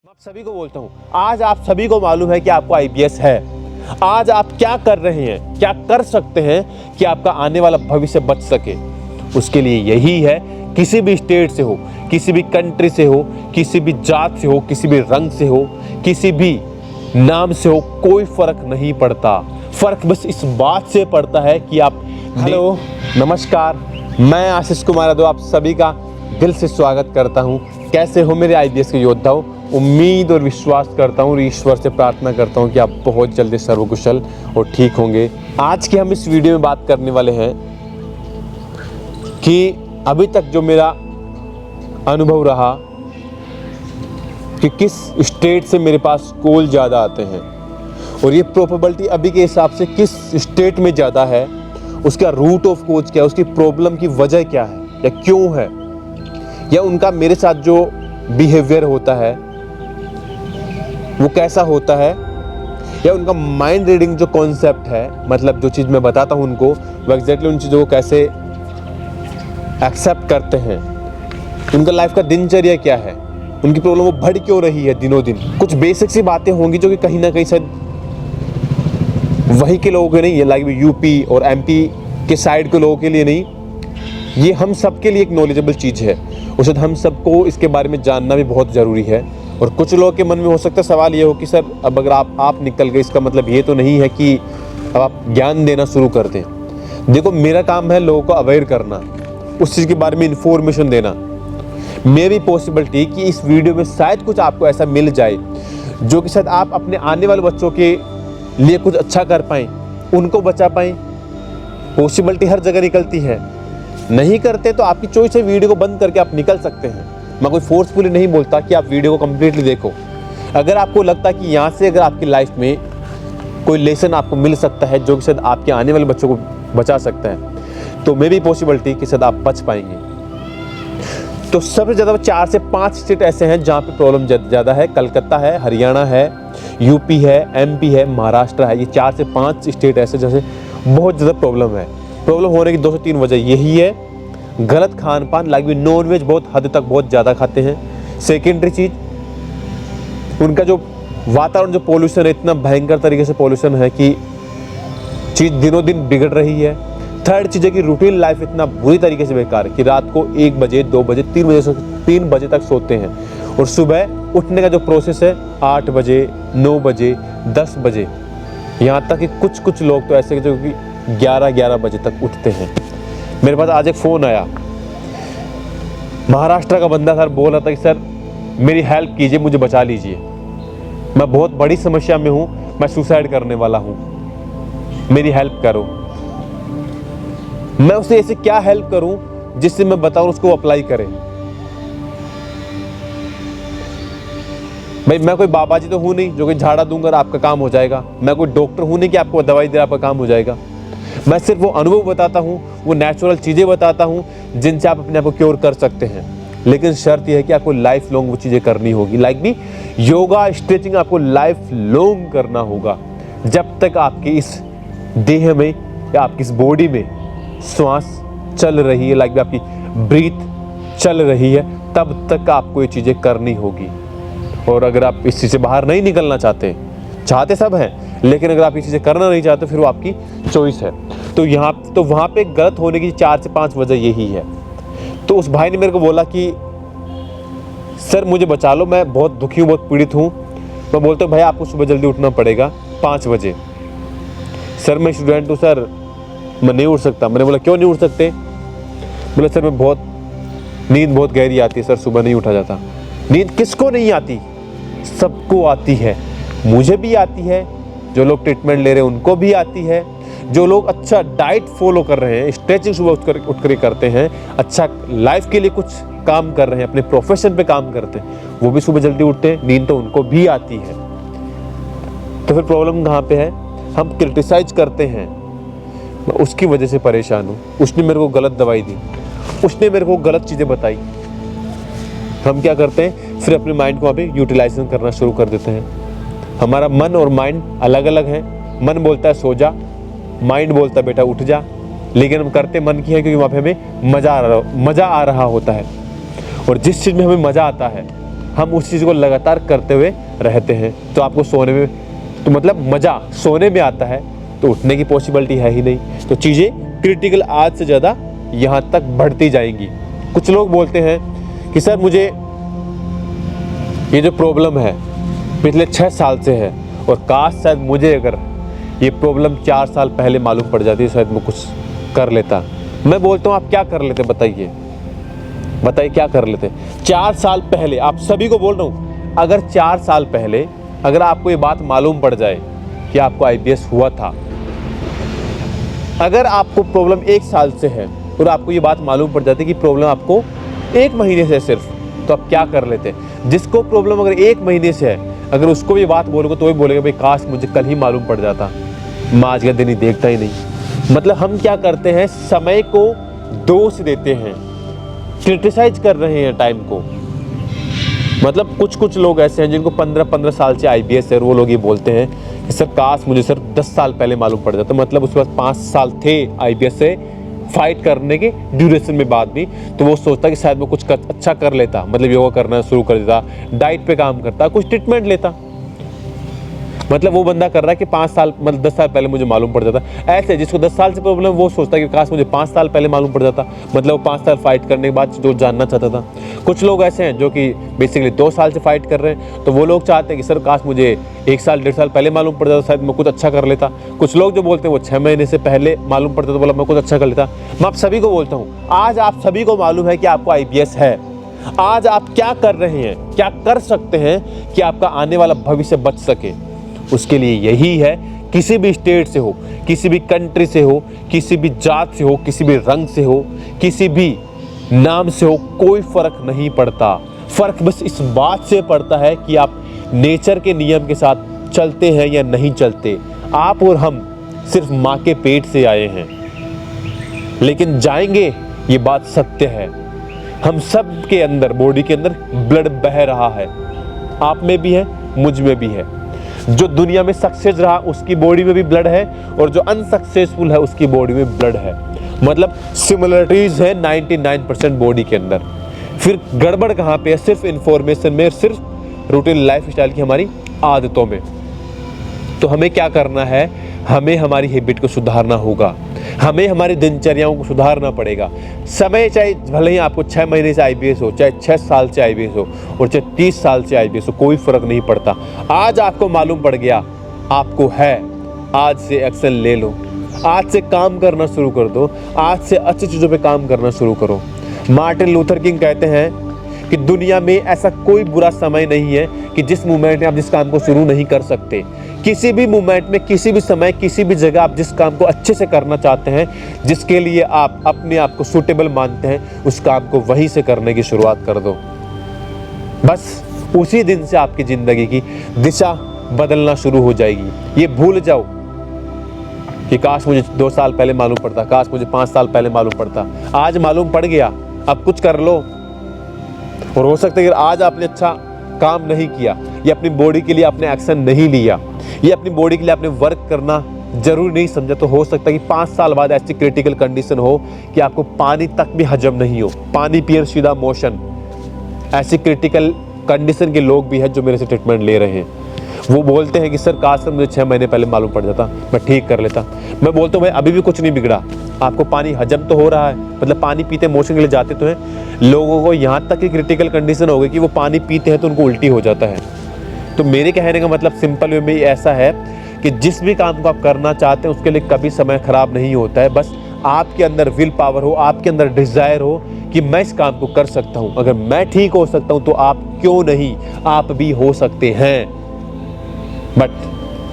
आप सभी को बोलता हूँ, आज आप सभी को मालूम है कि आपको आईपीएस है। आज आप क्या कर रहे हैं, क्या कर सकते हैं कि आपका आने वाला भविष्य बच सके। उसके लिए यही है, किसी भी स्टेट से हो, किसी भी कंट्री से हो, किसी भी जात से हो, किसी भी रंग से हो, किसी भी नाम से हो, कोई फर्क नहीं पड़ता। फर्क बस इस बात से पड़ता है कि आप। हेलो, नमस्कार, मैं आशीष कुमार यादव आप सभी का दिल से स्वागत करता हूं। कैसे हो मेरे आईपीएस के योद्धाओं। उम्मीद और विश्वास करता हूं और ईश्वर से प्रार्थना करता हूं कि आप बहुत जल्दी सर्वकुशल और ठीक होंगे। आज की हम इस वीडियो में बात करने वाले हैं कि अभी तक जो मेरा अनुभव रहा कि किस स्टेट से मेरे पास कॉल ज़्यादा आते हैं और ये प्रोबेबिलिटी अभी के हिसाब से किस स्टेट में ज़्यादा है, उसका रूट ऑफ कॉज क्या है, उसकी प्रॉब्लम की वजह क्या है या क्यों है, या उनका मेरे साथ जो बिहेवियर होता है वो कैसा होता है, या उनका माइंड रीडिंग जो कॉन्सेप्ट है, मतलब जो चीज़ मैं बताता हूँ उनको वो एग्जैक्टली उन चीज़ों को कैसे एक्सेप्ट करते हैं, उनका लाइफ का दिनचर्या क्या है, उनकी प्रॉब्लम वो बढ़ क्यों रही है दिनों दिन। कुछ बेसिक सी बातें होंगी जो कि कहीं ना कहीं शायद वही के लोगों के नहीं है, लाइक यूपी और एमपी के साइड के लोगों के लिए नहीं, ये हम सब के लिए एक नॉलेजेबल चीज़ है। उसे हम सबको इसके बारे में जानना भी बहुत ज़रूरी है। और कुछ लोगों के मन में हो सकता है सवाल ये हो कि सर अब अगर आप निकल गए, इसका मतलब ये तो नहीं है कि अब आप ज्ञान देना शुरू कर दें। देखो, मेरा काम है लोगों को अवेयर करना, उस चीज़ के बारे में इंफॉर्मेशन देना। मेरी पॉसिबिलिटी कि इस वीडियो में शायद कुछ आपको ऐसा मिल जाए जो कि शायद आप अपने आने वाले बच्चों के लिए कुछ अच्छा कर पाएँ, उनको बचा पाएँ। पॉसिबिलिटी हर जगह निकलती है, नहीं करते तो आपकी चॉइस है, वीडियो को बंद करके आप निकल सकते हैं। मैं कोई फोर्सफुली नहीं बोलता कि आप वीडियो को कंप्लीटली देखो। अगर आपको लगता है कि यहाँ से अगर आपकी लाइफ में कोई लेसन आपको मिल सकता है जो कि शायद आपके आने वाले बच्चों को बचा सकता है, तो मे भी पॉसिबिलिटी कि शायद आप बच पाएंगे। तो सबसे ज़्यादा 4 से 5 स्टेट ऐसे हैं जहाँ पे प्रॉब्लम ज़्यादा है। कलकत्ता है, हरियाणा है, यूपी है, एमपी है, महाराष्ट्र है। ये 4 से 5 स्टेट ऐसे जैसे बहुत ज़्यादा प्रॉब्लम है। प्रॉब्लम होने की 2 से 3 वजह यही है, गलत खान पान, लाइक भी नॉन वेज बहुत हद तक बहुत ज़्यादा खाते हैं। सेकेंडरी चीज़, उनका जो वातावरण, जो पोल्यूशन है, इतना भयंकर तरीके से पोल्यूशन है कि चीज़ दिनों दिन बिगड़ रही है। थर्ड चीज़ है कि रूटीन लाइफ इतना बुरी तरीके से बेकार है कि रात को 1 बजे 2 बजे 3 बजे तक सोते हैं और सुबह उठने का जो प्रोसेस है 8 बजे 9 बजे 10 बजे, यहाँ तक कि कुछ लोग तो ऐसे जो कि 11 बजे तक उठते हैं। मेरे पास आज एक फ़ोन आया, महाराष्ट्र का बंदा सर बोल रहा था कि सर मेरी हेल्प कीजिए, मुझे बचा लीजिए, मैं बहुत बड़ी समस्या में हूँ, मैं सुसाइड करने वाला हूँ, मेरी हेल्प करो। मैं उसे ऐसे क्या हेल्प करूँ जिससे मैं बताऊँ उसको अप्लाई करें। भाई मैं कोई बाबा जी तो हूँ नहीं जो कि झाड़ा दूंगा और आपका काम हो जाएगा। मैं कोई डॉक्टर हूँ नहीं कि आपको दवाई दे आपका काम हो जाएगा। मैं सिर्फ वो अनुभव बताता हूँ, वो नेचुरल चीज़ें बताता हूँ जिनसे आप अपने आप को क्योर कर सकते हैं। लेकिन शर्त यह है कि आपको लाइफ लॉन्ग वो चीज़ें करनी होगी। लाइक भी योगा, स्ट्रेचिंग आपको लाइफ लॉन्ग करना होगा। जब तक आपकी इस देह में या आपकी इस बॉडी में श्वास चल रही है, लाइक भी आपकी ब्रीथ चल रही है, तब तक आपको ये चीज़ें करनी होगी। और अगर आप इस चीज़ से बाहर नहीं निकलना चाहते सब हैं, लेकिन अगर आप ये चीज़ें करना नहीं चाहते फिर वो आपकी चॉइस है। तो वहाँ पे गलत होने की 4 से 5 वजह यही है। तो उस भाई ने मेरे को बोला कि सर मुझे बचा लो, मैं बहुत दुखी हूँ, बहुत पीड़ित हूँ। मैं बोलता हूँ भाई आपको सुबह जल्दी उठना पड़ेगा 5 बजे। सर मैं स्टूडेंट हूँ सर, मैं नहीं उठ सकता। मैंने बोला क्यों नहीं उठ सकते? बोला सर मैं नींद बहुत गहरी आती है सर, सुबह नहीं उठा जाता। नींद किसको नहीं आती? सबको आती है, मुझे भी आती है, जो लोग ट्रीटमेंट ले रहे हैं उनको भी आती है, जो लोग अच्छा डाइट फॉलो कर रहे हैं, स्ट्रेचिंग सुबह उठ कर करते हैं, अच्छा लाइफ के लिए कुछ काम कर रहे हैं, अपने प्रोफेशन पे काम करते हैं, वो भी सुबह जल्दी उठते हैं, नींद तो उनको भी आती है। तो फिर प्रॉब्लम कहाँ पे है? हम क्रिटिसाइज करते हैं। मैं उसकी वजह से परेशान हूँ। उसने मेरे को गलत दवाई दी, उसने मेरे को गलत चीज़ें बताई। हम क्या करते हैं, फिर अपने माइंड को वहाँ पे यूटिलाइजेशन करना शुरू कर देते हैं। हमारा मन और माइंड अलग अलग है। मन बोलता है सो जा, माइंड बोलता है बेटा उठ जा, लेकिन हम करते मन की है क्योंकि वहाँ पे हमें मज़ा आ रहा होता है। और जिस चीज़ में हमें मज़ा आता है हम उस चीज़ को लगातार करते हुए रहते हैं। तो आपको सोने में तो मतलब मज़ा सोने में आता है, तो उठने की पॉसिबिलिटी है ही नहीं। तो चीज़ें क्रिटिकल आज से ज़्यादा यहाँ तक बढ़ती जाएंगी। कुछ लोग बोलते हैं कि सर मुझे ये जो प्रॉब्लम है पिछले 6 साल से है, और काश शायद मुझे अगर ये प्रॉब्लम 4 साल पहले मालूम पड़ जाती शायद मैं कुछ कर लेता। मैं बोलता हूँ आप क्या कर लेते, बताइए क्या कर लेते 4 साल पहले। आप सभी को बोल रहा हूँ, अगर 4 साल पहले अगर आपको ये बात मालूम पड़ जाए कि आपको IBS हुआ था, अगर आपको प्रॉब्लम 1 साल से है और आपको ये बात मालूम पड़ जाती कि प्रॉब्लम आपको 1 महीने से है सिर्फ, तो आप क्या कर लेते। जिसको प्रॉब्लम अगर 1 महीने से है, अगर उसको ये बात बोलोगे तो वही बोलेगा भाई काश मुझे कल ही मालूम पड़ जाता, मैं आज का दिन ही देखता ही नहीं। मतलब हम क्या करते हैं, समय को दोष देते हैं, क्रिटिसाइज कर रहे हैं टाइम को। मतलब कुछ लोग ऐसे हैं जिनको 15 साल से IBS है, और वो लोग ये बोलते हैं कि सर काश मुझे सर 10 साल पहले मालूम पड़ जाता। मतलब उसके पास 5 साल थे IBS से फाइट करने के ड्यूरेशन में बाद भी, तो वो सोचता कि शायद वो कुछ अच्छा कर लेता, मतलब योगा करना शुरू कर देता, डाइट पे काम करता, कुछ ट्रीटमेंट लेता। मतलब वो बंदा कर रहा है कि 5 साल मतलब 10 साल पहले मुझे मालूम पड़ जाता। ऐसे जिसको 10 साल से प्रॉब्लम, वो सोचता है कि काश मुझे 5 साल पहले मालूम पड़ जाता, मतलब वो 5 साल फाइट करने के बाद जो जानना चाहता था। कुछ लोग ऐसे हैं जो कि बेसिकली 2 साल से फाइट कर रहे हैं, तो वो लोग चाहते हैं कि सर काश मुझे 1 साल 1.5 साल पहले मालूम पड़ जाता, शायद मैं कुछ अच्छा कर लेता। कुछ लोग जो बोलते हैं वो 6 महीने से पहले मालूम पड़ता तो बोला मैं कुछ अच्छा कर लेता। मैं आप सभी को बोलता हूँ, आज आप सभी को मालूम है कि आपको IBS है। आज आप क्या कर रहे हैं, क्या कर सकते हैं कि आपका आने वाला भविष्य बच सके, उसके लिए यही है। किसी भी स्टेट से हो, किसी भी कंट्री से हो, किसी भी जात से हो, किसी भी रंग से हो, किसी भी नाम से हो, कोई फर्क नहीं पड़ता। फर्क बस इस बात से पड़ता है कि आप नेचर के नियम के साथ चलते हैं या नहीं चलते। आप और हम सिर्फ माँ के पेट से आए हैं, लेकिन जाएंगे ये बात सत्य है। हम सब के अंदर, बॉडी के अंदर ब्लड बह रहा है। आप में भी है, मुझ में भी है। जो दुनिया में सक्सेस रहा उसकी बॉडी में भी ब्लड है, और जो अनसक्सेसफुल है उसकी बॉडी में ब्लड है। मतलब सिमिलरिटीज है 99% बॉडी के अंदर। फिर गड़बड़ कहाँ पे है? सिर्फ इंफॉर्मेशन में, सिर्फ रूटीन लाइफ स्टाइल की हमारी आदतों में। तो हमें क्या करना है, हमें हमारी हैबिट को सुधारना होगा, हमें हमारी दिनचर्याओं को सुधारना पड़ेगा। समय चाहे भले ही आपको 6 महीने से IBS हो, चाहे 6 साल से IBS हो, और चाहे 30 साल से IBS हो, कोई फर्क नहीं पड़ता। आज आपको मालूम पड़ गया आपको है, आज से एक्शन ले लो, आज से काम करना शुरू कर दो, आज से अच्छी चीज़ों पे काम करना शुरू करो। मार्टिन लूथर किंग कहते हैं कि दुनिया में ऐसा कोई बुरा समय नहीं है कि जिस मोमेंट में आप जिस काम को शुरू नहीं कर सकते। किसी भी मोमेंट में, किसी भी समय, किसी भी जगह आप जिस काम को अच्छे से करना चाहते हैं, जिसके लिए आप अपने आप को सूटेबल मानते हैं, उस काम को वहीं से करने की शुरुआत कर दो। बस उसी दिन से आपकी ज़िंदगी की दिशा बदलना शुरू हो जाएगी। ये भूल जाओ कि काश मुझे 2 साल पहले मालूम पड़ता, काश मुझे 5 साल पहले मालूम पड़ता। आज मालूम पड़ गया, अब कुछ कर लो। और हो सकता है कि आज आपने अच्छा काम नहीं किया, या अपनी बॉडी के लिए आपने एक्शन नहीं लिया, या अपनी बॉडी के लिए आपने वर्क करना जरूरी नहीं समझा, तो हो सकता है कि 5 साल बाद ऐसी क्रिटिकल कंडीशन हो कि आपको पानी तक भी हजम नहीं हो, पानी पिए सीधा मोशन। ऐसी क्रिटिकल कंडीशन के लोग भी हैं जो मेरे से ट्रीटमेंट ले रहे हैं। वो बोलते हैं कि सर काश सर मुझे 6 महीने पहले मालूम पड़ जाता, मैं ठीक कर लेता। मैं बोलता हूँ भाई अभी भी कुछ नहीं बिगड़ा, आपको पानी हजम तो हो रहा है, मतलब पानी पीते मोशन के लिए जाते तो हैं। लोगों को यहाँ तक की क्रिटिकल कंडीशन हो गई कि वो पानी पीते हैं तो उनको उल्टी हो जाता है। तो मेरे कहने का मतलब सिंपल वे में ऐसा है कि जिस भी काम को आप करना चाहते हैं उसके लिए कभी समय खराब नहीं होता है। बस आपके अंदर विल पावर हो, आपके अंदर डिज़ायर हो कि मैं इस काम को कर सकता हूँ। अगर मैं ठीक हो सकता हूँ तो आप क्यों नहीं, आप भी हो सकते हैं। बट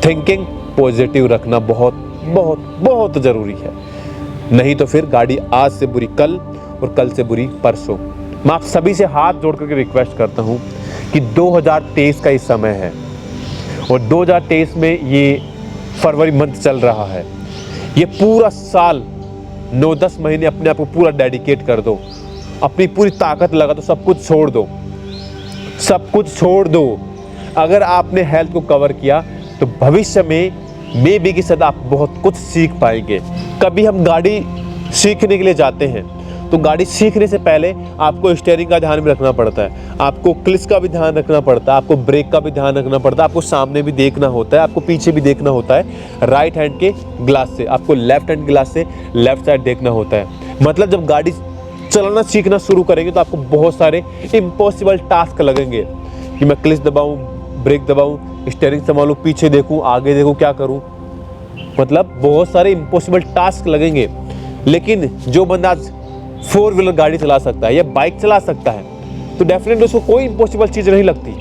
थिंकिंग पॉजिटिव रखना बहुत बहुत बहुत ज़रूरी है, नहीं तो फिर गाड़ी आज से बुरी कल और कल से बुरी परसों। मैं आप सभी से हाथ जोड़ करके रिक्वेस्ट करता हूँ कि 2023 का ही समय है, और 2023 में ये फरवरी मंथ चल रहा है। ये पूरा साल 9-10 महीने अपने आप को पूरा डेडिकेट कर दो, अपनी पूरी ताकत लगा दो, सब कुछ छोड़ दो, सब कुछ छोड़ दो। अगर आपने हेल्थ को कवर किया तो भविष्य में मे बी के साथ आप बहुत कुछ सीख पाएंगे। कभी हम गाड़ी सीखने के लिए जाते हैं तो गाड़ी सीखने से पहले आपको स्टीयरिंग का ध्यान भी रखना पड़ता है, आपको क्लिच का भी ध्यान रखना पड़ता है, आपको ब्रेक का भी ध्यान रखना पड़ता है, आपको सामने भी देखना होता है, आपको पीछे भी देखना होता है। राइट हैंड के ग्लास से आपको लेफ्ट हैंड ग्लास से लेफ्ट साइड देखना होता है। मतलब जब गाड़ी चलाना सीखना शुरू करेंगे तो आपको बहुत सारे इम्पॉसिबल टास्क लगेंगे कि मैं क्लिच दबाऊं, ब्रेक दबाऊं, स्टीयरिंग संभालूं, पीछे देखूं, आगे देखूं, क्या करूं। मतलब बहुत सारे इम्पॉसिबल टास्क लगेंगे। लेकिन जो बंदा 4 व्हीलर गाड़ी चला सकता है या बाइक चला सकता है तो डेफिनेटली उसको कोई इम्पॉसिबल चीज़ नहीं लगती।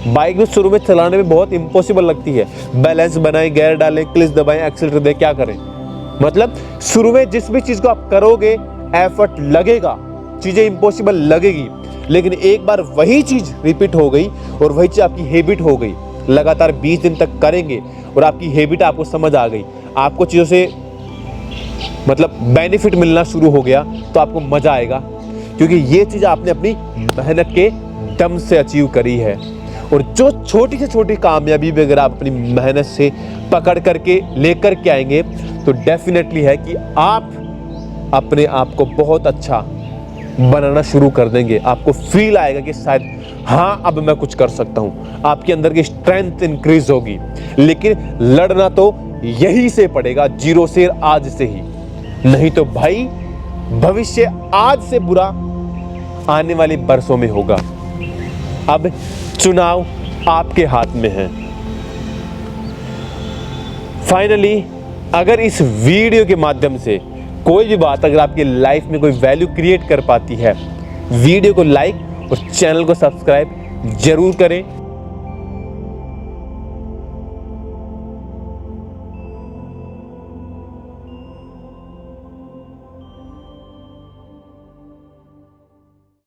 बाइक में शुरू में चलाने में बहुत इम्पॉसिबल लगती है, बैलेंस बनाएं, गियर डालें, क्लिच दबाएं, एक्सीलरेटर दें, क्या करें। मतलब शुरू में जिस भी चीज़ को आप करोगे एफर्ट लगेगा, चीज़ें इम्पॉसिबल लगेगी, लेकिन एक बार वही चीज़ रिपीट हो गई और वही चीज़ आपकी हैबिट हो गई, लगातार 20 दिन तक करेंगे और आपकी हैबिट आपको समझ आ गई, आपको चीज़ों से मतलब बेनिफिट मिलना शुरू हो गया, तो आपको मज़ा आएगा, क्योंकि ये चीज़ आपने अपनी मेहनत के दम से अचीव करी है। और जो छोटी से छोटी कामयाबी भी अगर आप अपनी मेहनत से पकड़ करके लेकर के आएंगे तो डेफिनेटली है कि आप अपने आप को बहुत अच्छा बनाना शुरू कर देंगे। आपको फील आएगा कि शायद हाँ अब मैं कुछ कर सकता हूँ, आपके अंदर की स्ट्रेंथ इंक्रीज होगी। लेकिन लड़ना तो यही से पड़ेगा, जीरो से, आज से ही, नहीं तो भाई भविष्य आज से बुरा आने वाले बरसों में होगा। अब चुनाव आपके हाथ में है। फाइनली अगर इस वीडियो के माध्यम से कोई भी बात अगर आपकी लाइफ में कोई वैल्यू क्रिएट कर पाती है, वीडियो को लाइक और चैनल को सब्सक्राइब जरूर करें।